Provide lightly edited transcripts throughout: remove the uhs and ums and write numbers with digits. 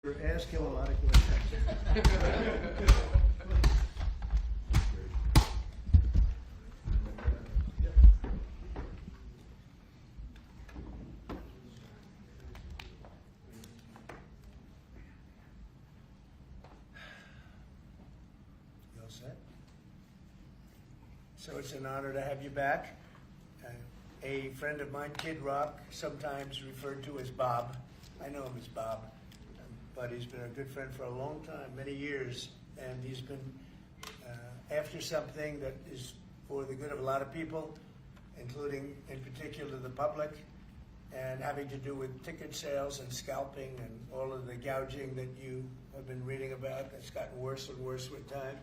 Ask him a lot of questions. You all set? So it's an honor to have you back. A friend of mine, Kid Rock, sometimes referred to as Bob. I know him as Bob. But he's been a good friend for a long time, many years, and he's been after something that is for the good of a lot of people, including, in particular, the public, and having to do with ticket sales and scalping and all of the gouging that you have been reading about. That's gotten worse and worse with time.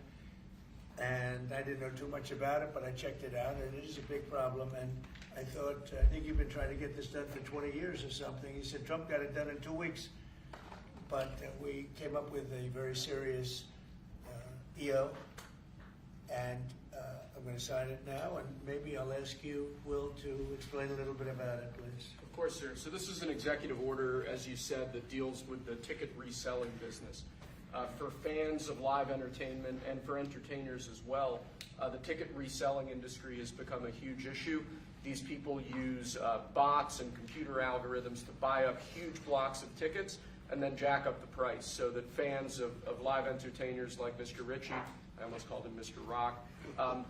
And I didn't know too much about it, but I checked it out, and it is a big problem. And I thought, I think you've been trying to get this done for 20 years or something. He said Trump got it done in 2 weeks. But we came up with a very serious EO, and I'm going to sign it now, and maybe I'll ask you, Will, to explain a little bit about it, please. Of course, sir. So this is an executive order, as you said, that deals with the ticket reselling business. For fans of live entertainment and for entertainers as well, the ticket reselling industry has become a huge issue. These people use bots and computer algorithms to buy up huge blocks of tickets and then jack up the price so that fans of live entertainers like Mr. Ritchie, I almost called him Mr. Rock,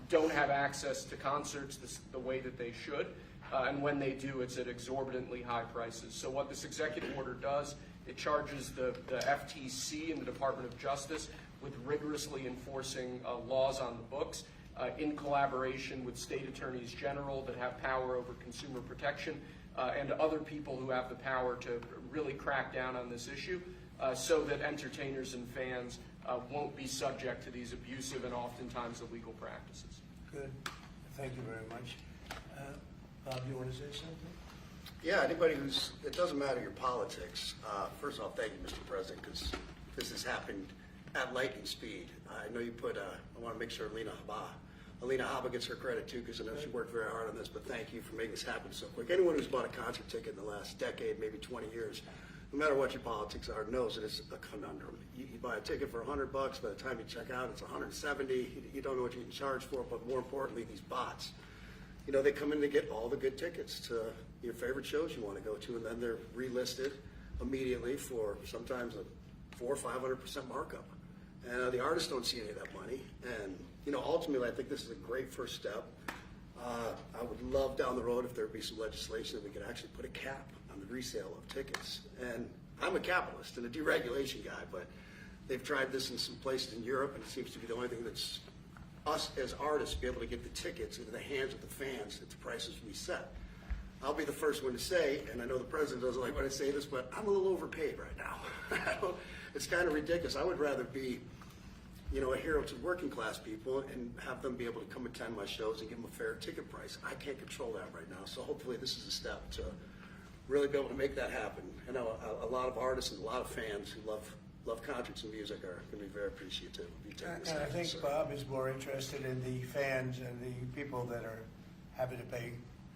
don't have access to concerts the way that they should. And when they do, it's at exorbitantly high prices. So what this executive order does, it charges the FTC and the Department of Justice with rigorously enforcing laws on the books in collaboration with state attorneys general that have power over consumer protection and other people who have the power to really crack down on this issue so that entertainers and fans won't be subject to these abusive and oftentimes illegal practices. Good. Thank you very much. Bob, you want to say something? Yeah, anybody who's, it doesn't matter your politics. First of all, thank you, Mr. President, because this has happened at lightning speed. I know you put, I want to make sure Alina Haba gets her credit too, because I know she worked very hard on this, but thank you for making this happen so quick. Anyone who's bought a concert ticket in the last decade, maybe 20 years, no matter what your politics are, knows that it's a conundrum. You buy a ticket for $100, by the time you check out, it's $170. You don't know what you can charge for it, but more importantly, these bots. You know, they come in to get all the good tickets to your favorite shows you want to go to, and then they're relisted immediately for sometimes a 400% or 500% markup. And the artists don't see any of that money. And, you know, ultimately, I think this is a great first step. I would love down the road if there would be some legislation that we could actually put a cap on the resale of tickets. And I'm a capitalist and a deregulation guy, but they've tried this in some places in Europe, and it seems to be the only thing that's us as artists be able to get the tickets into the hands of the fans at the prices we set. I'll be the first one to say, and I know the president doesn't like when I say this, but I'm a little overpaid right now. It's kind of ridiculous. I would rather be, you know, a hero to working class people and have them be able to come attend my shows and give them a fair ticket price. I can't control that right now, so hopefully this is a step to really be able to make that happen. I know a lot of artists and a lot of fans who love concerts and music are going to be very appreciative of you taking this. And I think Bob is more interested in the fans and the people that are having to pay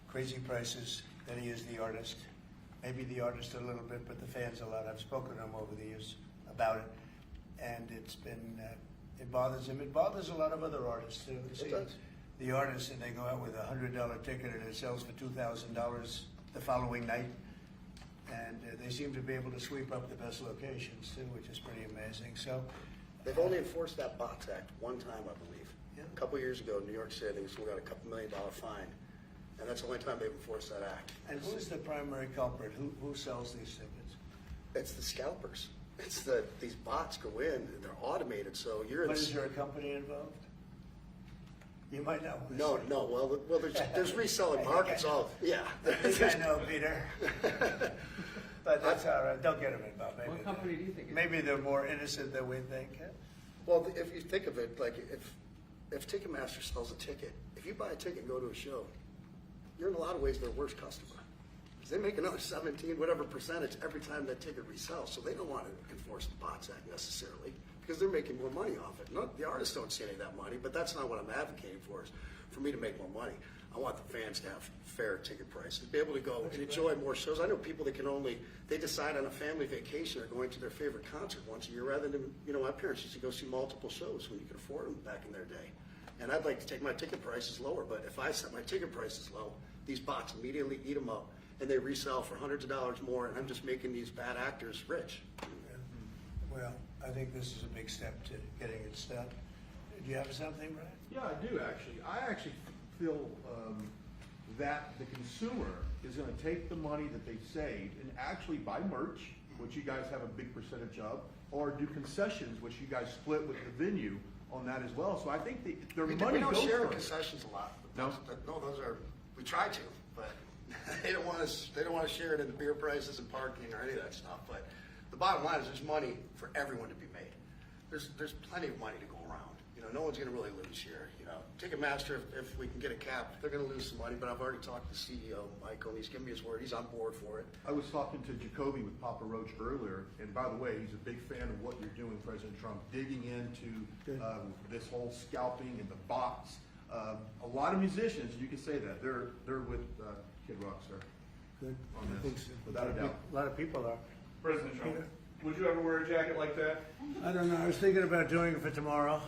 crazy prices than he is the artist. Maybe the artist a little bit, but the fans a lot. I've spoken to him over the years about it, and it's been it bothers him. It bothers a lot of other artists too. You see, the artists, and they go out with a $100 ticket and it sells for $2,000 the following night. And they seem to be able to sweep up the best locations too, which is pretty amazing. So they've only enforced that Bots Act one time, I believe. Yeah. A couple years ago in New York City, they got a $2 million fine, and that's the only time they've enforced that act. And who's the primary culprit? Who sells these tickets? It's the scalpers. It's these bots go in and they're automated, so you're. But is there a company involved? You might know. No. Well, there's reselling markets. Yeah. I think I know, Peter. But that's all right. Don't get them involved. Maybe What company do you think? Maybe they're more innocent than we think. Well, if you think of it, like if Ticketmaster sells a ticket, if you buy a ticket and go to a show, you're in a lot of ways their worst customer. Because they make another 17, whatever percentage every time that ticket resells. So they don't want to enforce the Bots Act necessarily, because they're making more money off it. The artists don't see any of that money, but that's not what I'm advocating for, is for me to make more money. I want the fans to have fair ticket prices, be able to go and enjoy more shows. I know people that they decide on a family vacation or going to their favorite concert once a year rather than, my parents used to go see multiple shows when you could afford them back in their day. And I'd like to take my ticket prices lower, but if I set my ticket prices low, these bots immediately eat them up and they resell for hundreds of dollars more, and I'm just making these bad actors rich. Well, I think this is a big step to getting it done. Do you have something, Brian? Yeah, I do actually. I actually feel that the consumer is going to take the money that they've saved and actually buy merch, which you guys have a big percentage of, or do concessions, which you guys split with the venue on that as well. So I think their money We don't goes share for it. concessions a lot. No? No, we try to, but they don't want to share it in the beer prices and parking or any of that stuff. But the bottom line is there's money for everyone to be made. There's plenty of money to go around. No one's going to really lose here. Ticketmaster, if we can get a cap, they're going to lose some money. But I've already talked to the CEO, Michael, and he's given me his word. He's on board for it. I was talking to Jacoby with Papa Roach earlier, and by the way, he's a big fan of what you're doing, President Trump, digging into this whole scalping and the bots. A lot of musicians, you can say that, they're with Kid Rock, sir. Good. On I this, think so. without a doubt. A lot of people are. President Trump, Peter? would you ever wear a jacket like that? I don't know. I was thinking about doing it for tomorrow.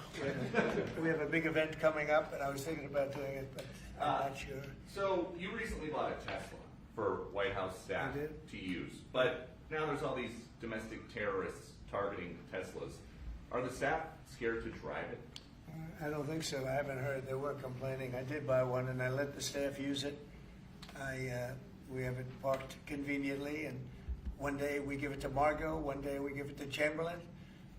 We have a big event coming up, and I was thinking about doing it, but I'm not sure. So you recently bought a Tesla for White House staff I did. to use, but now there's all these domestic terrorists targeting Teslas. Are the staff scared to drive it? I don't think so. I haven't heard. They were complaining. I did buy one, and I let the staff use it. We have it parked conveniently, and one day we give it to Margot, one day we give it to Chamberlain,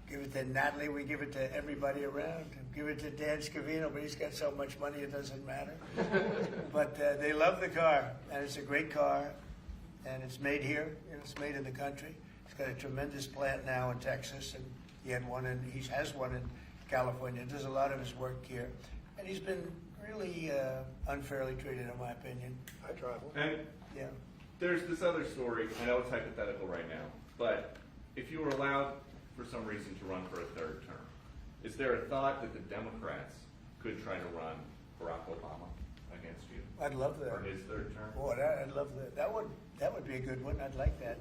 give it to Natalie, we give it to everybody around. Give it to Dan Scavino, but he's got so much money it doesn't matter. But they love the car, and it's a great car, and it's made here, and it's made in the country. He's got a tremendous plant now in Texas, and he has one in California. Does a lot of his work here, and he's been really unfairly treated, in my opinion. I travel. And Yeah. there's this other story. I know it's hypothetical right now, but if you were allowed for some reason to run for a third term, is there a thought that the Democrats could try to run Barack Obama against you I'd love that. for his third term? Boy, I'd love that. That would be a good one. I'd like that.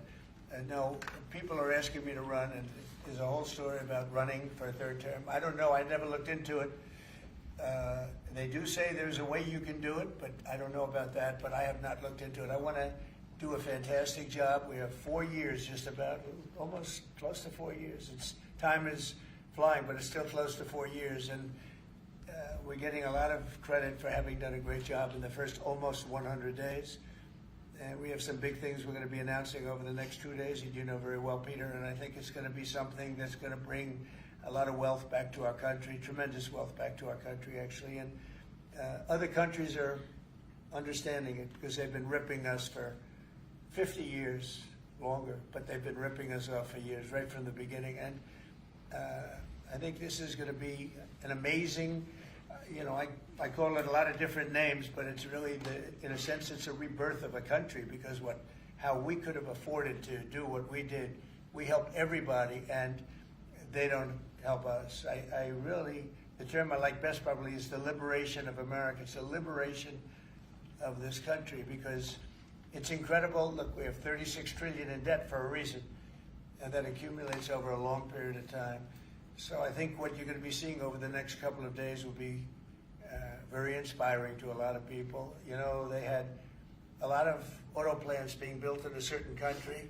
No, people are asking me to run, and there's a whole story about running for a third term. I don't know. I never looked into it. They do say there's a way you can do it, but I don't know about that. But I have not looked into it. I want to do a fantastic job. We have 4 years, just about, almost close to 4 years. Time is flying, but it's still close to 4 years, and we're getting a lot of credit for having done a great job in the first almost 100 days. And we have some big things we're going to be announcing over the next 2 days, and you know very well, Peter, and I think it's going to be something that's going to bring a lot of wealth back to our country, tremendous wealth back to our country, actually. And other countries are understanding it because they've been ripping us for 50 years, longer, but they've been ripping us off for years, right from the beginning. And I think this is going to be an amazing, I call it a lot of different names, but it's really, in a sense, it's a rebirth of a country because how we could have afforded to do what we did. We helped everybody, and they don't help us. I really, the term I like best probably is the liberation of America. It's the liberation of this country because it's incredible. Look, we have 36 trillion in debt for a reason, and that accumulates over a long period of time. So I think what you're going to be seeing over the next couple of days will be very inspiring to a lot of people. They had a lot of auto plants being built in a certain country.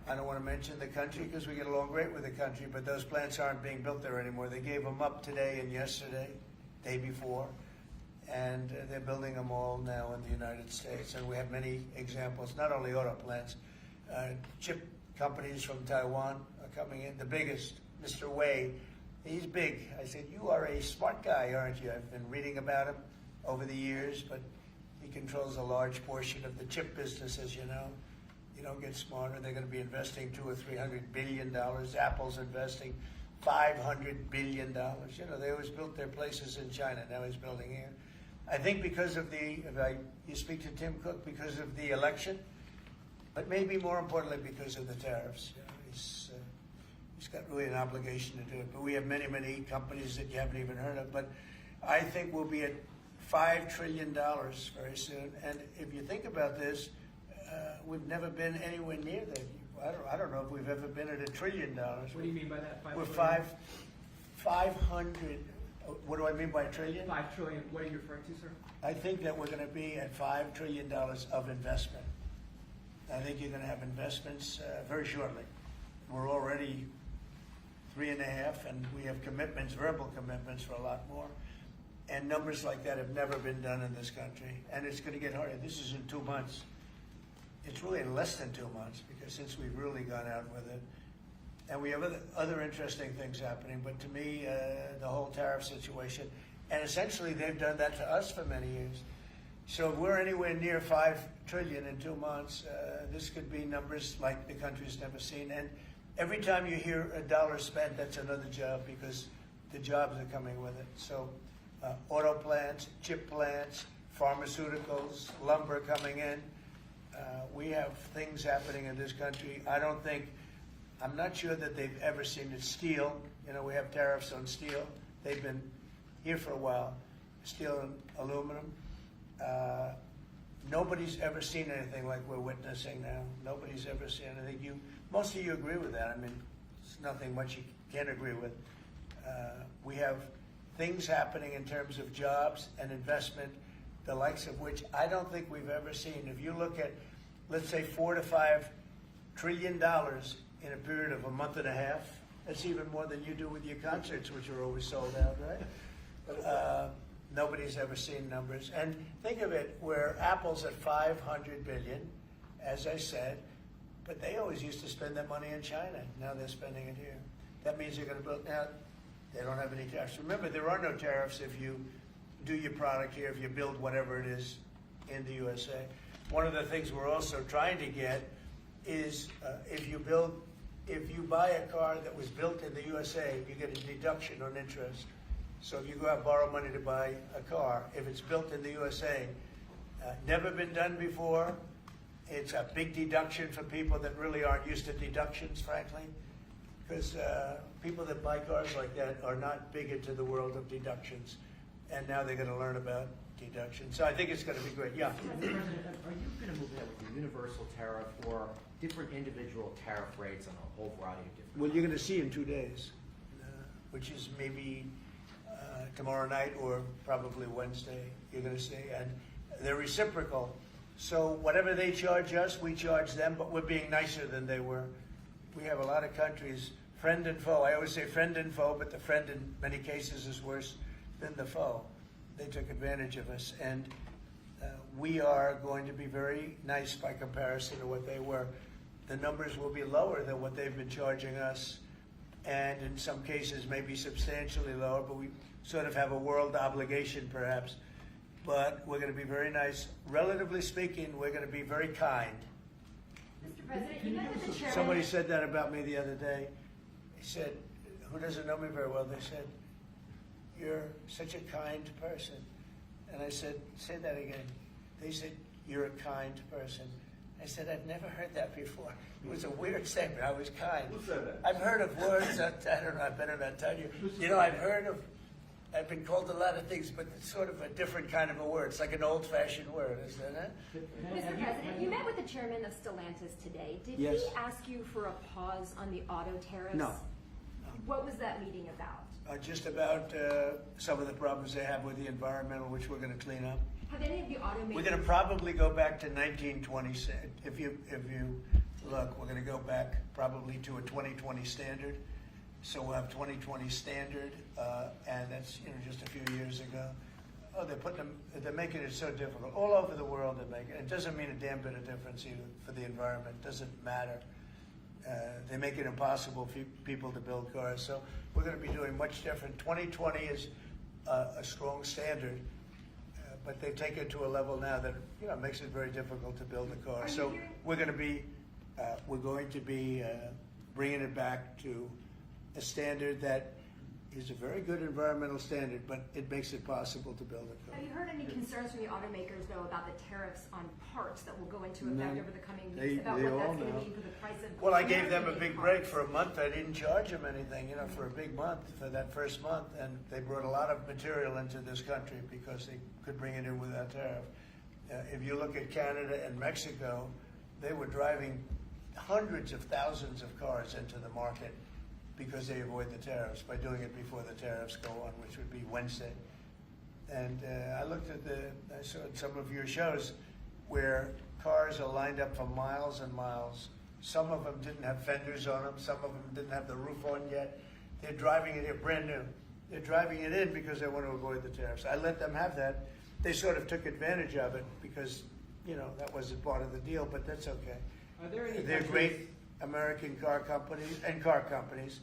I don't want to mention the country because we get along great with the country, but those plants aren't being built there anymore. They gave them up today and yesterday, day before, and they're building them all now in the United States. And we have many examples, not only auto plants, chip companies from Taiwan are coming in. The biggest, Mr. Wei, he's big. I said, you are a smart guy, aren't you? I've been reading about him over the years, but he controls a large portion of the chip business, as you know. You don't get smarter. They're going to be investing $200 or $300 billion. Apple's investing $500 billion. They always built their places in China. Now he's building here. I think because of you speak to Tim Cook, because of the election, but maybe more importantly because of the tariffs. He's got really an obligation to do it. But we have many, many companies that you haven't even heard of. But I think we'll be at $5 trillion very soon. And if you think about this, we've never been anywhere near that. I don't know if we've ever been at $1 trillion. What do you mean by that? We're 5 500. What do I mean by trillion? 5 trillion. What are you referring to, sir? I think that we're going to be at $5 trillion of investment. I think you're going to have investments very shortly. We're already 3.5, and we have commitments, verbal commitments for a lot more. And numbers like that have never been done in this country. And it's going to get harder. This is in 2 months. It's really in less than 2 months, because since we've really gone out with it. And we have other interesting things happening. But to me, the whole tariff situation, and essentially they've done that to us for many years. So if we're anywhere near $5 trillion in 2 months, this could be numbers like the country's never seen. And every time you hear a dollar spent, that's another job, because the jobs are coming with it. So auto plants, chip plants, pharmaceuticals, lumber coming in. We have things happening in this country. I'm not sure that they've ever seen it. Steel, we have tariffs on steel. They've been here for a while. Steel and aluminum. Nobody's ever seen anything like we're witnessing now. Nobody's ever seen anything. Most of you agree with that. I mean, it's nothing much you can't agree with. We have things happening in terms of jobs and investment, the likes of which I don't think we've ever seen. If you look at, let's say, $4 to $5 trillion in a period of a month and a half, that's even more than you do with your concerts, which are always sold out, right? Nobody's ever seen numbers. And think of it, where Apple's at $500 billion, as I said, but they always used to spend that money in China. Now they're spending it here. That means they're going to build. Now, they don't have any tariffs. Remember, there are no tariffs if you do your product here, if you build whatever it is in the USA. One of the things we're also trying to get is if you buy a car that was built in the USA, you get a deduction on interest. So if you go out and borrow money to buy a car, if it's built in the USA, never been done before, it's a big deduction for people that really aren't used to deductions, frankly, because people that buy cars like that are not big into the world of deductions, and now they're going to learn about deductions. So I think it's going to be great. Yeah. Mr. President, are you going to move ahead with a universal tariff or different individual tariff rates on a whole variety of different? Well, you're going to see in 2 days, which is maybe tomorrow night or probably Wednesday. You're going to see, and they're reciprocal. So whatever they charge us, we charge them, but we're being nicer than they were. We have a lot of countries, friend and foe. I always say friend and foe, but the friend in many cases is worse than the foe. They took advantage of us, and we are going to be very nice by comparison to what they were. The numbers will be lower than what they've been charging us, and in some cases maybe substantially lower, but we sort of have a world obligation perhaps. But we're going to be very nice. Relatively speaking, we're going to be very kind. Mr. President, you met with the chairman. Somebody said that about me the other day. He said, who doesn't know me very well, they said, "You're such a kind person." And I said, "Say that again." They said, "You're a kind person." I said, "I've never heard that before." It was a weird statement. I was kind. Who said that? I've heard of words that, I don't know, I better not tell you. I've been called a lot of things, but it's sort of a different kind of a word. It's like an old-fashioned word, isn't it? Mr. President, you met with the chairman of Stellantis today. Did Yes. he ask you for a pause on the auto tariffs? No. What was that meeting about? Just about some of the problems they have with the environmental, which we're going to clean up. Have any of the automakers? We're going to probably go back to 1920. If you look, we're going to go back probably to a 2020 standard. So we'll have 2020 standard, and that's just a few years ago. Oh, they're making it so difficult all over the world. They're making it. It doesn't mean a damn bit of difference either for the environment. It doesn't matter. They make it impossible for people to build cars. So we're going to be doing much different. 2020 is a strong standard, but they take it to a level now that makes it very difficult to build a car. So we're going to be bringing it back to a standard that is a very good environmental standard, but it makes it possible to build a car. Have you heard any concerns from the automakers, though, about the tariffs on parts that will go into effect No. over the coming They- weeks, about they what all that's going know. to mean for the price of Well, I gave them a American-made big break cars? for a month. I didn't charge them anything, for a big month, for that first month. And they brought a lot of material into this country because they could bring it in without tariff. If you look at Canada and Mexico, they were driving hundreds of thousands of cars into the market because they avoid the tariffs by doing it before the tariffs go on, which would be Wednesday. And I looked at I saw some of your shows where cars are lined up for miles and miles. Some of them didn't have fenders on them. Some of them didn't have the roof on yet. They're driving it in brand new. They're driving it in because they want to avoid the tariffs. I let them have that. They sort of took advantage of it because, that wasn't part of the deal, but that's okay. Are there any They're countries- great American car companies,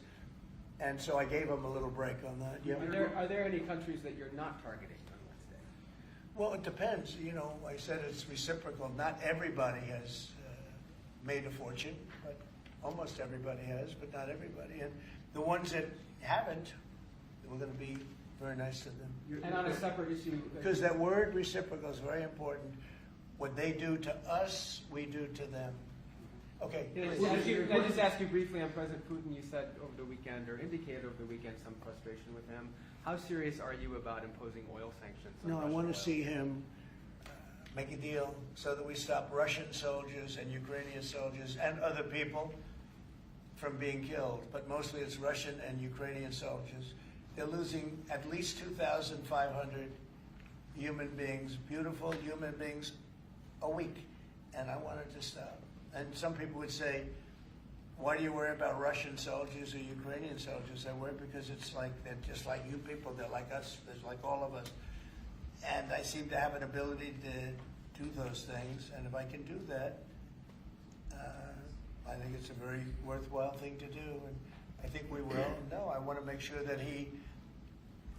and so I gave them a little break on that. Yeah. Are there any countries that you're not targeting on Wednesday? Well, it depends. I said it's reciprocal. Not everybody has made a fortune, but almost everybody has, but not everybody. And the ones that haven't, we're going to be very nice to them. And on a separate issue, Because that word reciprocal is very important. What they do to us, we do to them. Okay. Can I just ask you briefly on President Putin? You said over the weekend, or indicated over the weekend, some frustration with him. How serious are you about imposing oil sanctions on No, I Russian want oil? to see him make a deal so that we stop Russian soldiers and Ukrainian soldiers and other people from being killed. But mostly it's Russian and Ukrainian soldiers. They're losing at least 2,500 human beings, beautiful human beings, a week. And I want it to stop. And some people would say, why do you worry about Russian soldiers or Ukrainian soldiers? I worry because it's like they're just like you people. They're like us. They're like all of us. And I seem to have an ability to do those things. And if I can do that, I think it's a very worthwhile thing to do. And I think we will. No, I want to make sure that he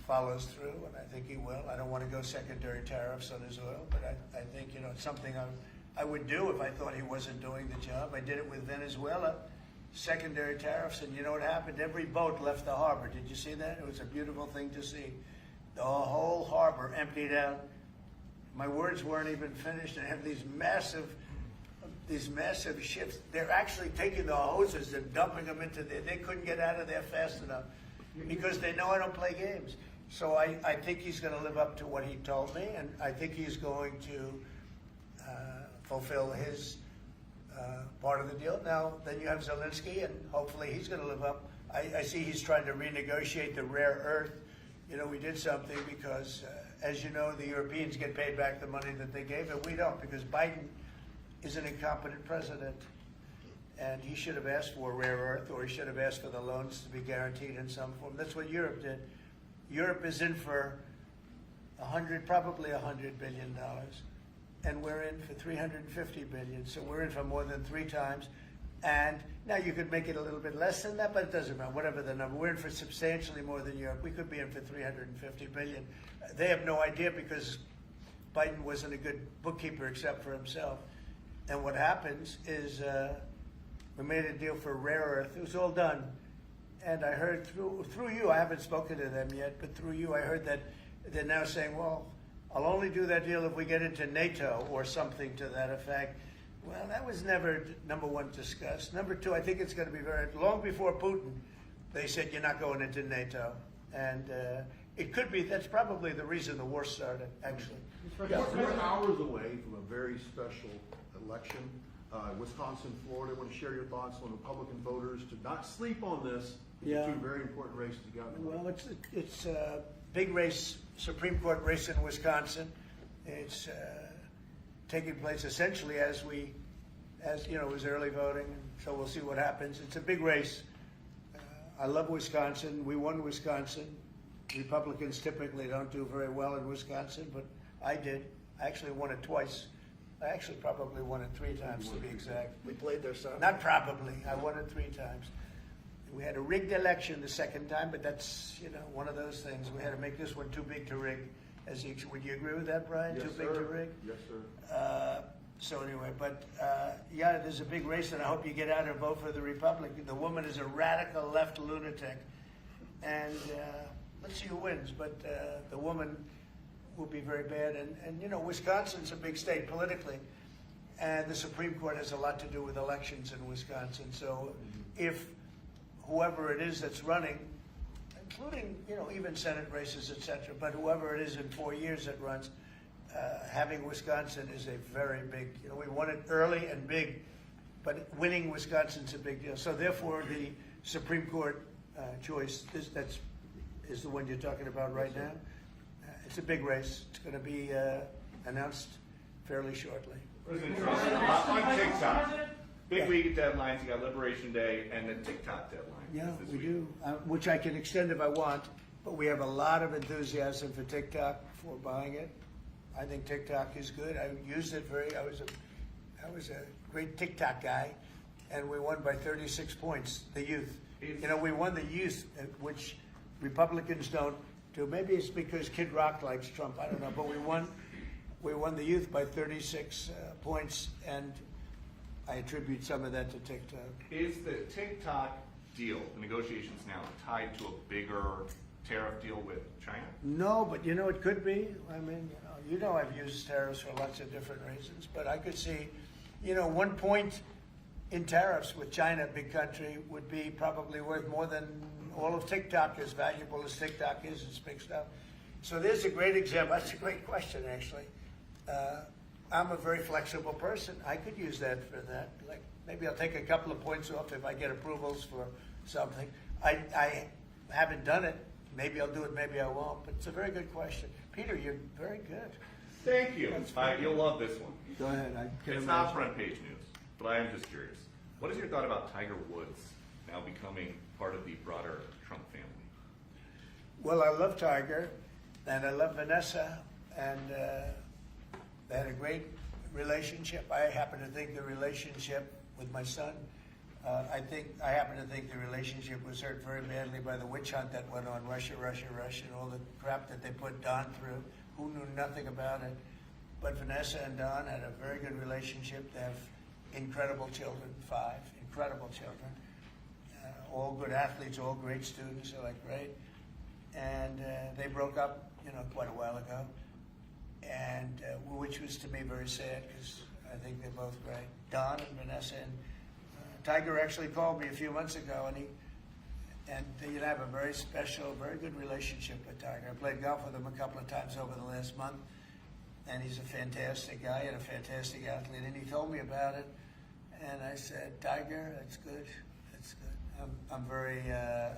follows through, and I think he will. I don't want to go secondary tariffs on his oil, but I think, it's something I would do if I thought he wasn't doing the job. I did it with Venezuela, secondary tariffs, and you know what happened? Every boat left the harbor. Did you see that? It was a beautiful thing to see. The whole harbor emptied out. My words weren't even finished. I have these massive ships. They're actually taking the hoses and dumping them into there. They couldn't get out of there fast enough because they know I don't play games. So I think he's going to live up to what he told me, and I think he's going to fulfill his part of the deal. Now, then you have Zelensky, and hopefully he's going to live up. I see he's trying to renegotiate the rare earth. We did something because, as you know, the Europeans get paid back the money that they gave, and we don't, because Biden is an incompetent president. And he should have asked for rare earth, or he should have asked for the loans to be guaranteed in some form. That's what Europe did. Europe is in for probably $100 billion, and we're in for $350 billion. So we're in for more than 3 times. And now you could make it a little bit less than that, but it doesn't matter. Whatever the number, we're in for substantially more than Europe. We could be in for $350 billion. They have no idea because Biden wasn't a good bookkeeper except for himself. And what happens is we made a deal for rare earth. It was all done. And I heard through you, I haven't spoken to them yet, but through you I heard that they're now saying, well, I'll only do that deal if we get into NATO or something to that effect. Well, that was never, number one, discussed. Number two, I think it's going to be long before Putin, they said you're not going into NATO. And it could be, that's probably the reason the war started, actually. We're hours away from a very special election. Wisconsin, Florida. I want to share your thoughts on Republican voters to not sleep on this. Yeah. 2 very important races to go. Well, it's a big race, Supreme Court race in Wisconsin. It's taking place essentially as it was early voting, so we'll see what happens. It's a big race. I love Wisconsin. We won Wisconsin. Republicans typically don't do very well in Wisconsin, but I did. I actually won it twice. I actually probably won it 3 times to be exact. We played their side. Not probably. I won it 3 times. We had a rigged election the second time, but that's one of those things. We had to make this one too big to rig. Would you agree with that, Brian? Yes, Too sir. big to rig? Yes, sir. So anyway, but yeah, there's a big race, and I hope you get out and vote for the Republican. The woman is a radical left lunatic, and let's see who wins. But the woman will be very bad. And you know, Wisconsin's a big state politically, and the Supreme Court has a lot to do with elections in Wisconsin. So if whoever it is that's running, including, you know, even Senate races, et cetera, but whoever it is in 4 years that runs, having Wisconsin is a very big, you know, we won it early and big, but winning Wisconsin's a big deal. So therefore, the Supreme Court choice is the one you're talking about right now. It's a big race. It's going to be announced fairly shortly. President Trump, on TikTok, big week of deadlines. You got Liberation Day and the TikTok deadline. Yeah, this we week. do, which I can extend if I want, but we have a lot of enthusiasm for TikTok, for buying it. I think TikTok is good. I used it I was a great TikTok guy, and we won by 36 points, the youth. You know, we won the youth, which Republicans don't do. Maybe it's because Kid Rock likes Trump, I don't know, but we won the youth by 36 points, and I attribute some of that to TikTok. Is the TikTok deal, the negotiations now, tied to a bigger tariff deal with China? No, but you know, it could be. I mean, you know I've used tariffs for lots of different reasons, but I could see, you know, 1 point in tariffs with China, big country, would be probably worth more than all of TikTok, as valuable as TikTok is. It's big stuff. So there's a great example. That's a great question, actually. I'm a very flexible person. I could use that for that. Like, maybe I'll take a couple of points off if I get approvals for something. I haven't done it. Maybe I'll do it, maybe I won't. But it's a very good question. Peter, you're very good. Thank you. You'll love this one. Go ahead. I can It's not front page news, but I am just curious. What is your thought about Tiger Woods now becoming part of the broader Trump family? Well, I love Tiger, and I love Vanessa, and they had a great relationship. I happen to think the relationship with my son, I happen to think the relationship was hurt very badly by the witch hunt that went on, Russia, and all the crap that they put Don through, who knew nothing about it. But Vanessa and Don had a very good relationship. They have incredible children, 5 incredible children. All good athletes, all great students, they're like great. And they broke up, you know, quite a while ago, and which was to me very sad because I think they're both great. Don and Vanessa, and Tiger actually called me a few months ago, and they have a very special, very good relationship with Tiger. I played golf with him a couple of times over the last month, and he's a fantastic guy and a fantastic athlete. And he told me about it, and I said, Tiger, that's good. That's good. I'm very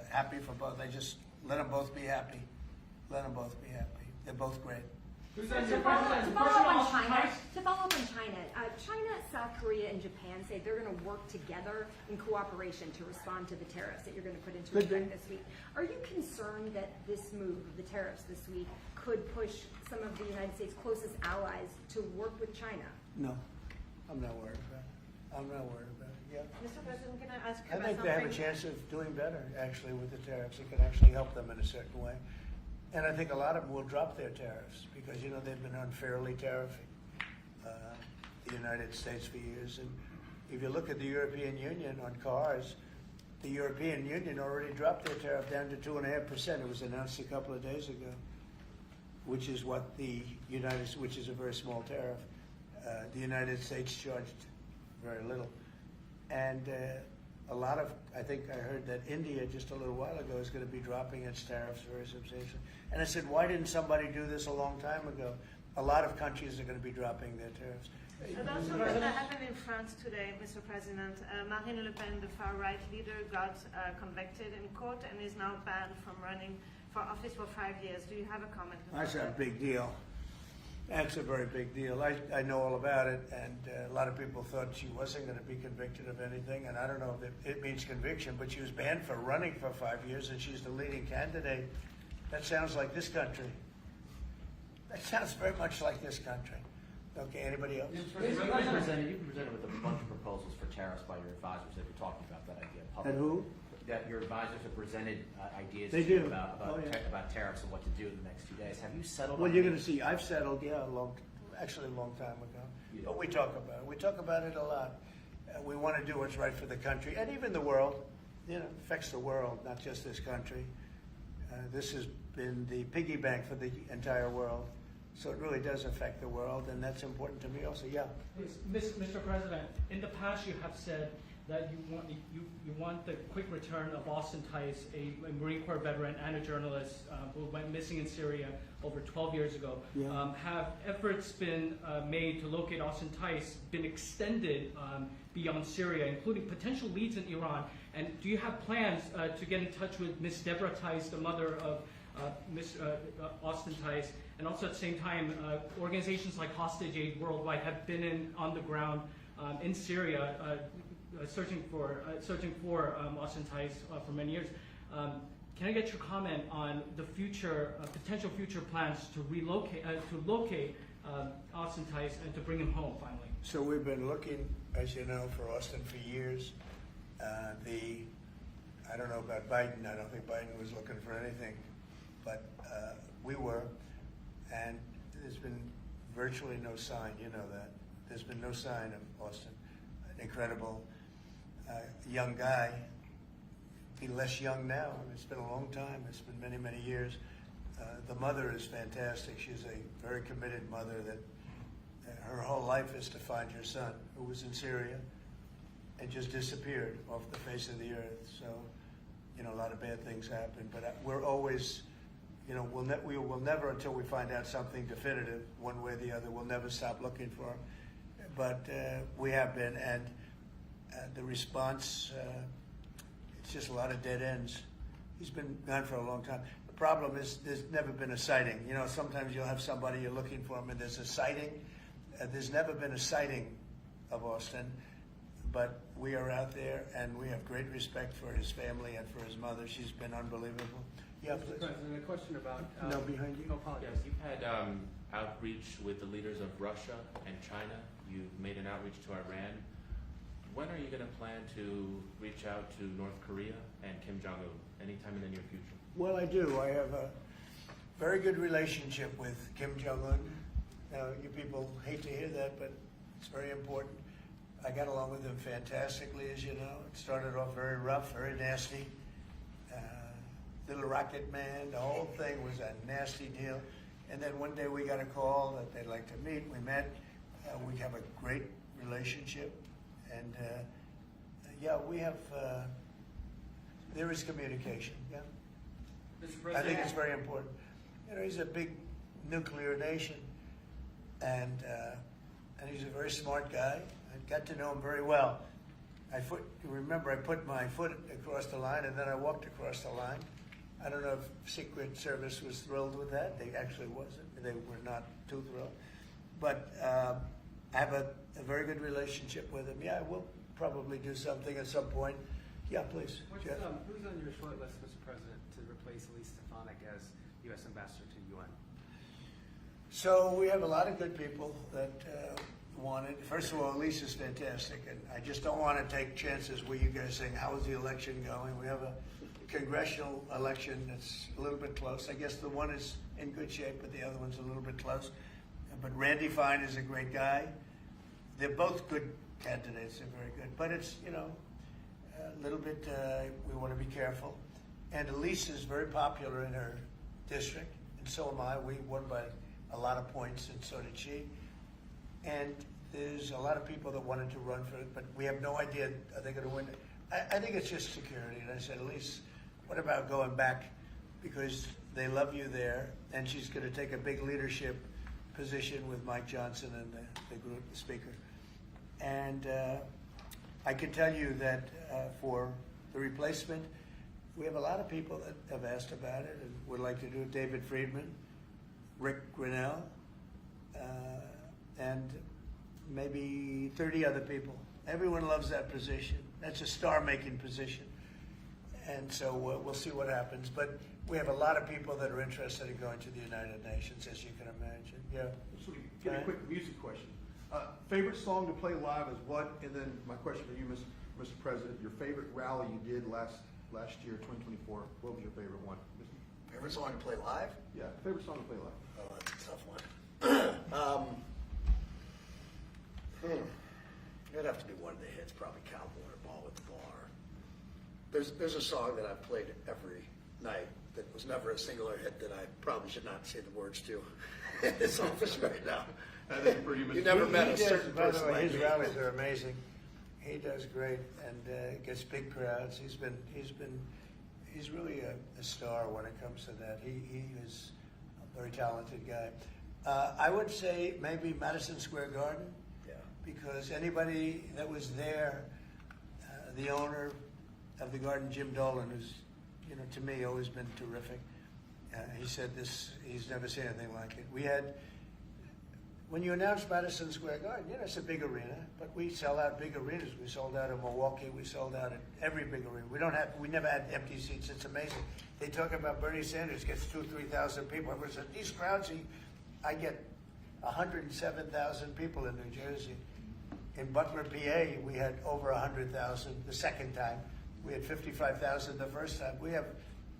happy for both. I just let them both be happy. Let them both be happy. They're both great. To follow up on China, China, South Korea, and Japan say they're going to work together in cooperation to respond to the tariffs that you're going to put into effect this week. Are you concerned that this move of the tariffs this week could push some of the United States' closest allies to work with China? No, I'm not worried about it. I'm not worried about it. Yeah. Mr. President, can I ask you I about think something? they have a chance of doing better, actually, with the tariffs. It can actually help them in a certain way. And I think a lot of them will drop their tariffs because, you know, they've been unfairly tariffing the United States for years. And if you look at the European Union on cars, the European Union already dropped their tariff down to 2.5%. It was announced a couple of days ago, which is what which is a very small tariff. The United States charged very little. And I think I heard that India just a little while ago is going to be dropping its tariffs very substantially. And I said, why didn't somebody do this a long time ago? A lot of countries are going to be dropping their tariffs. And also what happened in France today, Mr. President, Marine Le Pen, the far-right leader, got convicted in court and is now banned from running for office for 5 years. Do you have a comment about That's a that? big deal. That's a very big deal. I know all about it, and a lot of people thought she wasn't going to be convicted of anything, and I don't know if it means conviction, but she was banned for running for 5 years, and she's the leading candidate. That sounds like this country. That sounds very much like this country. Okay, anybody else? You've been presented with a bunch of proposals for tariffs by your advisors that you're talking about that idea publicly. And who? That your advisors have presented ideas They to you do. about Oh, yeah. about tariffs and what to do in the next 2 days. Have you settled Well, on you're any- going to see, I've settled, yeah, a long time ago. Yeah. But we talk about it. We talk about it a lot. We want to do what's right for the country and even the world. You know, it affects the world, not just this country. This has been the piggy bank for the entire world. So it really does affect the world, and that's important to me also. Yeah. Mr. President, in the past you have said that you want the quick return of Austin Tice, a Marine Corps veteran and a journalist who went missing in Syria over 12 years ago. Yeah. Have efforts been made to locate Austin Tice been extended beyond Syria, including potential leads in Iran? And do you have plans to get in touch with Miss Deborah Tice, the mother of Miss Austin Tice? And also at the same time, organizations like Hostage Aid Worldwide have been on the ground in Syria searching for Austin Tice for many years. Can I get your comment on the future, potential future plans to locate Austin Tice and to bring him home finally? So we've been looking, as you know, for Austin for years. I don't know about Biden. I don't think Biden was looking for anything, but we were, and there's been virtually no sign. You know that. There's been no sign of Austin. An incredible young guy. Be less young now. It's been a long time. It's been many, many years. The mother is fantastic. She's a very committed mother that her whole life is to find her son, who was in Syria and just disappeared off the face of the earth. So, you know, a lot of bad things happen. But we're always, you know, we will never, until we find out something definitive, one way or the other, we'll never stop looking for him. But we have been, and the response, it's just a lot of dead ends. He's been gone for a long time. The problem is there's never been a sighting. You know, sometimes you'll have somebody you're looking for him and there's a sighting. There's never been a sighting of Austin, but we are out there and we have great respect for his family and for his mother. She's been unbelievable. Yeah, Mr. please. President, a question about... No, behind you. Oh, apologize. Yes, you've had outreach with the leaders of Russia and China. You've made an outreach to Iran. When are you going to plan to reach out to North Korea and Kim Jong-un? Anytime in the near future? Well, I do. I have a very good relationship with Kim Jong-un. Now, you people hate to hear that, but it's very important. I got along with him fantastically, as you know. It started off very rough, very nasty. Little rocket man, the whole thing was a nasty deal. And then one day we got a call that they'd like to meet. We met. We have a great relationship. And yeah, we have, there is communication, yeah. I think it's very important. You know, he's a big nuclear nation, and he's a very smart guy. I got to know him very well. Remember, I put my foot across the line, and then I walked across the line. I don't know if Secret Service was thrilled with that. They actually wasn't. They were not too thrilled. But I have a very good relationship with him. Yeah, we'll probably do something at some point. Yeah, please. Jeff. Who's on your short list, Mr. President, to replace Elise Stefanik as U.S. Ambassador to UN? So we have a lot of good people that want it. First of all, Elise is fantastic, and I just don't want to take chances where you guys saying, how is the election going? We have a congressional election that's a little bit close. I guess the one is in good shape, but the other one's a little bit close. But Randy Fine is a great guy. They're both good candidates. They're very good. But it's, you know, a little bit, we want to be careful. And Elise is very popular in her district, and so am I. We won by a lot of points, and so did she. And there's a lot of people that wanted to run for it, but we have no idea are they going to win it. I think it's just security. And I said, Elise, what about going back? Because they love you there, and she's going to take a big leadership position with Mike Johnson and the group, the speaker. And I can tell you that for the replacement, we have a lot of people that have asked about it and would like to do it. David Friedman, Rick Grinnell, and maybe 30 other people. Everyone loves that position. That's a star-making position. And so we'll see what happens. But we have a lot of people that are interested in going to the United Nations, as you can imagine. Yeah. So get a quick music question. Favorite song to play live is what? And then my question for you, Mr. President, your favorite rally you did last year, 2024. What was your favorite one? Favorite song to play live? Yeah, favorite song to play live. Oh, that's a tough one. It'd have to be one of the hits, probably Cowboy or Ball with the Bar. There's a song that I've played every night that was never a singular hit that I probably should not say the words to in this office right now. That is pretty much. You never met He a does, certain by the person way, like his me. rallies are amazing. He does great and gets big crowds. He's really a star when it comes to that. He is a very talented guy. I would say maybe Madison Square Garden, Yeah. because anybody that was there, the owner of the garden, Jim Dolan, who's, to me, always been terrific. He said this, he's never seen anything like it. We had, when you announce Madison Square Garden, it's a big arena, but we sell out big arenas. We sold out in Milwaukee. We sold out at every big arena. We never had empty seats. It's amazing. They talk about Bernie Sanders gets 2,000 or 3,000 people. Everyone said, these crowds, I get 107,000 people in New Jersey. In Butler, PA, we had over 100,000 the second time. We had 55,000 the first time. We have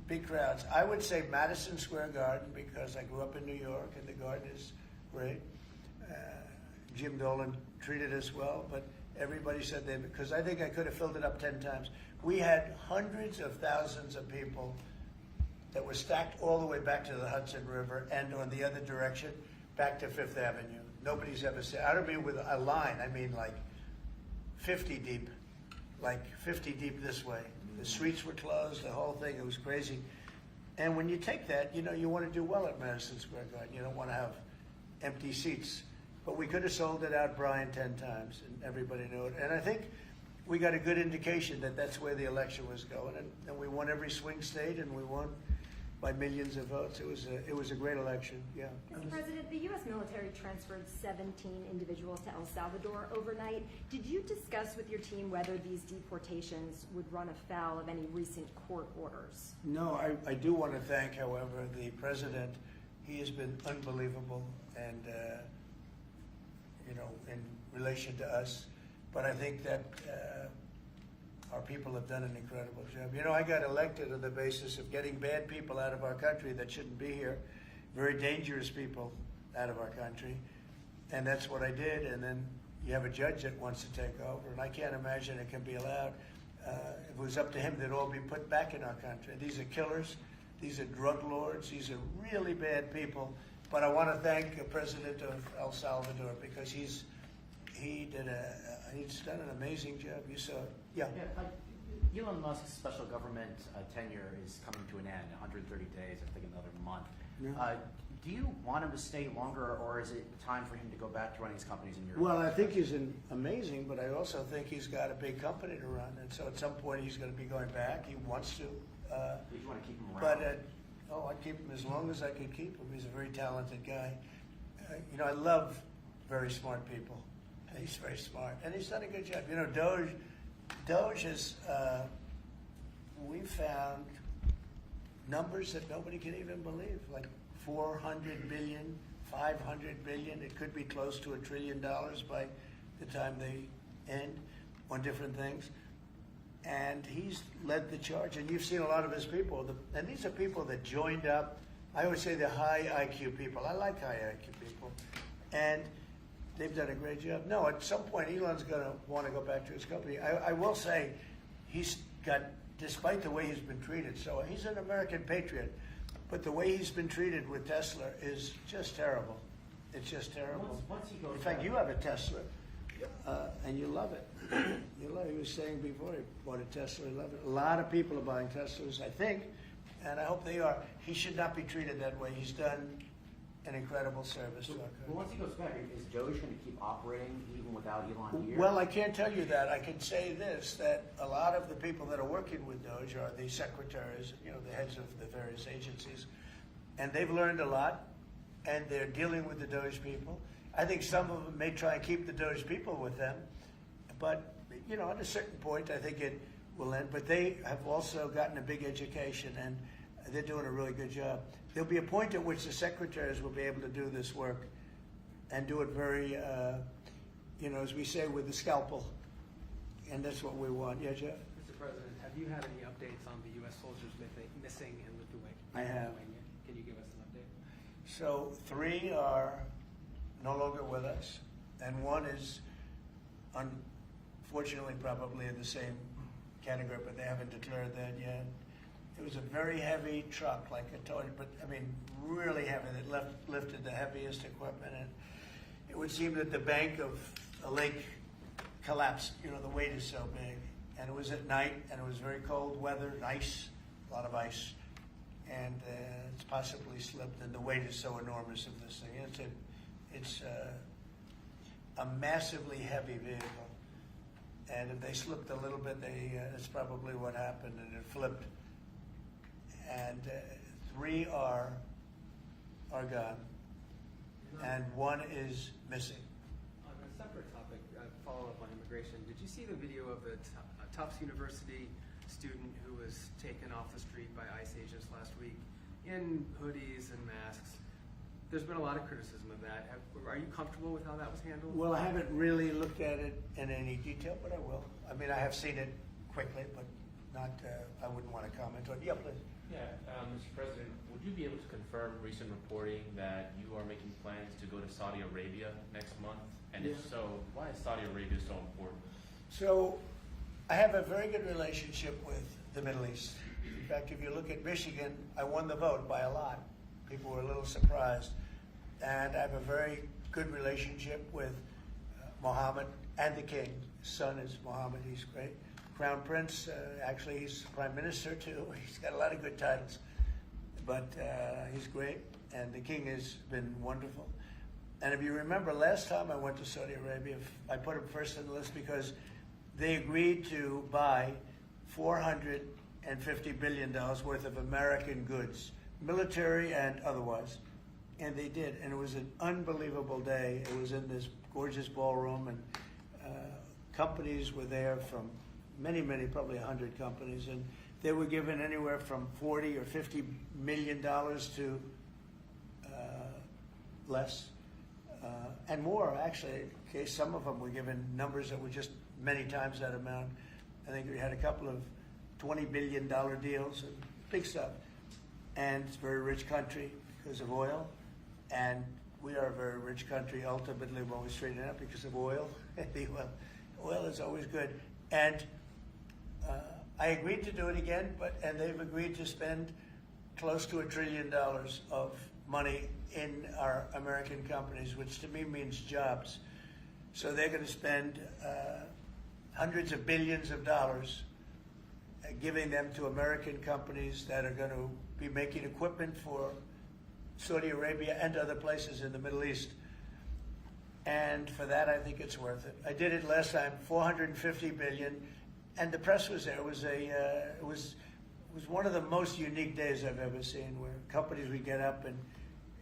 big crowds. I would say Madison Square Garden, because I grew up in New York and the garden is great. Jim Dolan treated us well, but everybody said they, because I think I could have filled it up 10 times. We had hundreds of thousands of people that were stacked all the way back to the Hudson River and on the other direction, back to Fifth Avenue. Nobody's ever said, I don't mean with a line, I mean like 50 deep this way. The streets were closed, the whole thing, it was crazy. And when you take that, you want to do well at Madison Square Garden. You don't want to have empty seats. But we could have sold it out, Brian, 10 times, and everybody knew it. And I think we got a good indication that that's where the election was going. And we won every swing state, and we won by millions of votes. It was a great election, yeah. Mr. President, the U.S. military transferred 17 individuals to El Salvador overnight. Did you discuss with your team whether these deportations would run afoul of any recent court orders? No, I do want to thank, however, the president. He has been unbelievable, and in relation to us. But I think that our people have done an incredible job. I got elected on the basis of getting bad people out of our country that shouldn't be here, very dangerous people out of our country, and that's what I did. And then you have a judge that wants to take over, and I can't imagine it can be allowed. If it was up to him, they'd all be put back in our country. These are killers. These are drug lords. These are really bad people. But I want to thank the president of El Salvador, because he's done an amazing job. You saw it. Yeah. Elon Musk's special government tenure is coming to an end, 130 days, I think another month. Yeah. Do you want him to stay longer, or is it time for him to go back to running his companies in Europe? Well, I think he's amazing, but I also think he's got a big company to run, and so at some point he's going to be going back. He wants to. You want to keep him around? But I'd keep him as long as I could keep him. He's a very talented guy. I love very smart people. He's very smart, and he's done a good job. Doge is. We found numbers that nobody can even believe, like 400 billion, 500 billion. It could be close to $1 trillion by the time they end on different things. And he's led the charge, and you've seen a lot of his people. And these are people that joined up. I always say they're high IQ people. I like high IQ people. And they've done a great job. No, at some point, Elon's going to want to go back to his company. I will say he's got, despite the way he's been treated, so he's an American patriot, but the way he's been treated with Tesla is just terrible. It's just terrible. Once he goes In fact, back- you have a Tesla, and you love it. You love it. He was saying before he bought a Tesla, he loved it. A lot of people are buying Teslas, I think, and I hope they are. He should not be treated that way. He's done an incredible service to our But country. once he goes back, is Doge going to keep operating even without Elon here? Well, I can't tell you that. I can say this, that a lot of the people that are working with Doge are the secretaries, the heads of the various agencies, and they've learned a lot, and they're dealing with the Doge people. I think some of them may try and keep the Doge people with them, but, at a certain point, I think it will end. But they have also gotten a big education, and they're doing a really good job. There'll be a point at which the secretaries will be able to do this work and do it very, as we say, with the scalpel. And that's what we want. Yeah, Jeff? Mr. President, have you had any updates on the U.S. soldiers missing in Lithuania? I have. Can you give us an update? So 3 are no longer with us, and 1 is unfortunately probably in the same category, but they haven't declared that yet. It was a very heavy truck, like I told you, but I mean, really heavy. That lifted the heaviest equipment, and it would seem that the bank of a lake collapsed. You know, the weight is so big, and it was at night, and it was very cold weather, ice, a lot of ice, and it's possibly slipped. And the weight is so enormous of this thing. It's a massively heavy vehicle, and if they slipped a little bit, that's probably what happened, and it flipped. And 3 are gone, and 1 is missing. On a separate topic, follow up on immigration. Did you see the video of the Tufts University student who was taken off the street by ICE agents last week in hoodies and masks? There's been a lot of criticism of that. Are you comfortable with how that was handled? Well, I haven't really looked at it in any detail, but I will. I mean, I have seen it quickly, but not. I wouldn't want to comment on it. Yeah, please. Yeah, Mr. President, would you be able to confirm recent reporting that you are making plans to go to Saudi Arabia next month? And if so, why is Saudi Arabia so important? So, I have a very good relationship with the Middle East. In fact, if you look at Michigan, I won the vote by a lot. People were a little surprised. And I have a very good relationship with Mohammed and the king. His son is Mohammed, he's great. Crown Prince, actually he's Prime Minister too. He's got a lot of good titles, but he's great, and the king has been wonderful. And if you remember, last time I went to Saudi Arabia, I put him first on the list because they agreed to buy $450 billion worth of American goods, military and otherwise, and they did. And it was an unbelievable day. It was in this gorgeous ballroom, and companies were there from many, probably 100 companies, and they were given anywhere from 40 or 50 million dollars to less, and more actually. Okay, some of them were given numbers that were just many times that amount. I think we had a couple of $20 billion deals, and big stuff. And it's a very rich country because of oil, and we are a very rich country ultimately when we straighten it out because of oil. The oil is always good, and I agreed to do it again, and they've agreed to spend close to $1 trillion of money in our American companies, which to me means jobs. So they're going to spend hundreds of billions of dollars giving them to American companies that are going to be making equipment for Saudi Arabia and other places in the Middle East. And for that, I think it's worth it. I did it last time, $450 billion. And the press was there. It was one of the most unique days I've ever seen, where companies would get up and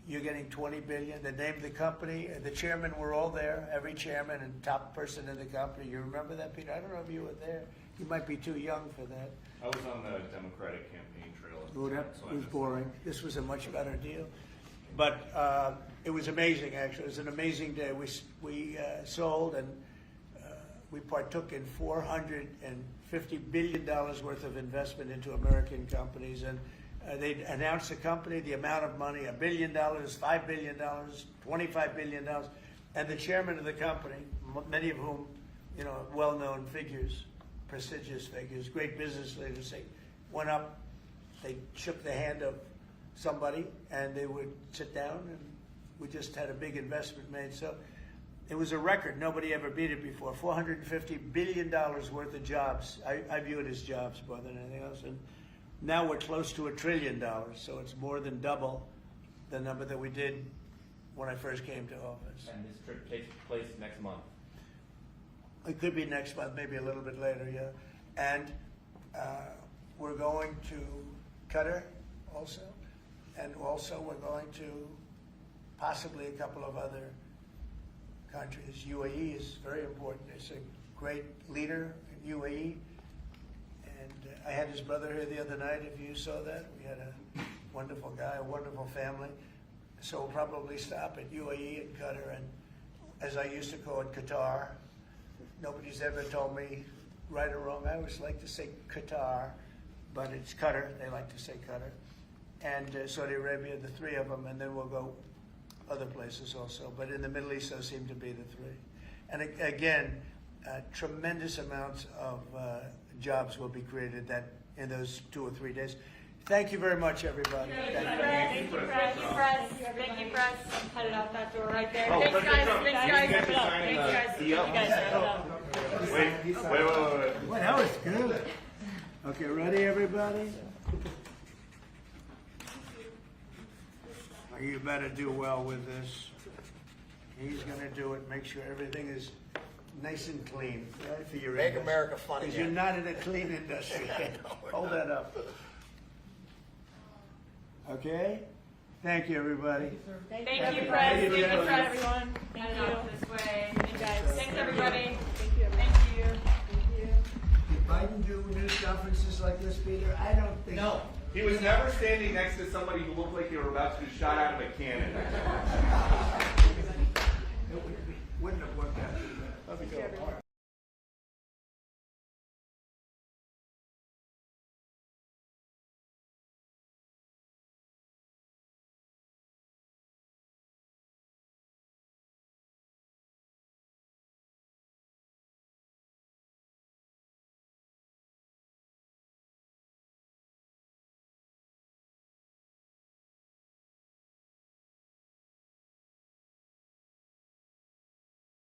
you're getting $20 billion. The name of the company, the chairmen were all there. Every chairman and top person in the company. You remember that, Peter? I don't know if you were there. You might be too young for that. I was on the Democratic campaign trail. Oh, that was boring. This was a much better deal. But it was amazing, actually. It was an amazing day. We sold and we partook in $450 billion worth of investment into American companies. And they announced the company, the amount of money, $1 billion, $5 billion, $25 billion. And the chairman of the company, many of whom, you know, well-known figures, prestigious figures, great business leaders, they went up, they shook the hand of somebody, and they would sit down, and we just had a big investment made. So it was a record. Nobody ever beat it before. $450 billion worth of jobs. I view it as jobs more than anything else. And now we're close to $1 trillion, so it's more than double the number that we did when I first came to office. And this trip takes place next month. It could be next month, maybe a little bit later, yeah. And we're going to Qatar also. And also we're going to possibly a couple of other countries. UAE is very important. It's a great leader in UAE. And I had his brother here the other night, if you saw that. We had a wonderful guy, a wonderful family. So we'll probably stop at UAE and Qatar, and as I used to call it, Qatar. Nobody's ever told me right or wrong. I always like to say Qatar, but it's Qatar. They like to say Qatar. And Saudi Arabia, the three of them, and then we'll go other places also. But in the Middle East, those seem to be the three. And again, tremendous amounts of jobs will be created that in those 2 or 3 days. Thank you very much, everybody. Thank you. Thank you, press. Thank you, press. Headed out that door right there. Oh, Thanks, guys. Trump, Thanks, you guys. get Wrap to it up. sign Thanks, the guys. deal. You guys wrap it up. Wait. Well, that was good. Okay, ready, everybody? You better do well with this. He's gonna do it, make sure everything is nice and clean, right, for your Make industry. America funny Because you're again. not in a clean industry. Hold that up. Okay? Thank you, everybody. Thank you, press. Thank you, press, everyone. Thank you. This way. Thank you, guys. Thanks, everybody. Thank you. Thank you. Did Biden do news conferences like this, Peter? I don't think. No. He was never standing next to somebody who looked like they were about to be shot out of a cannon.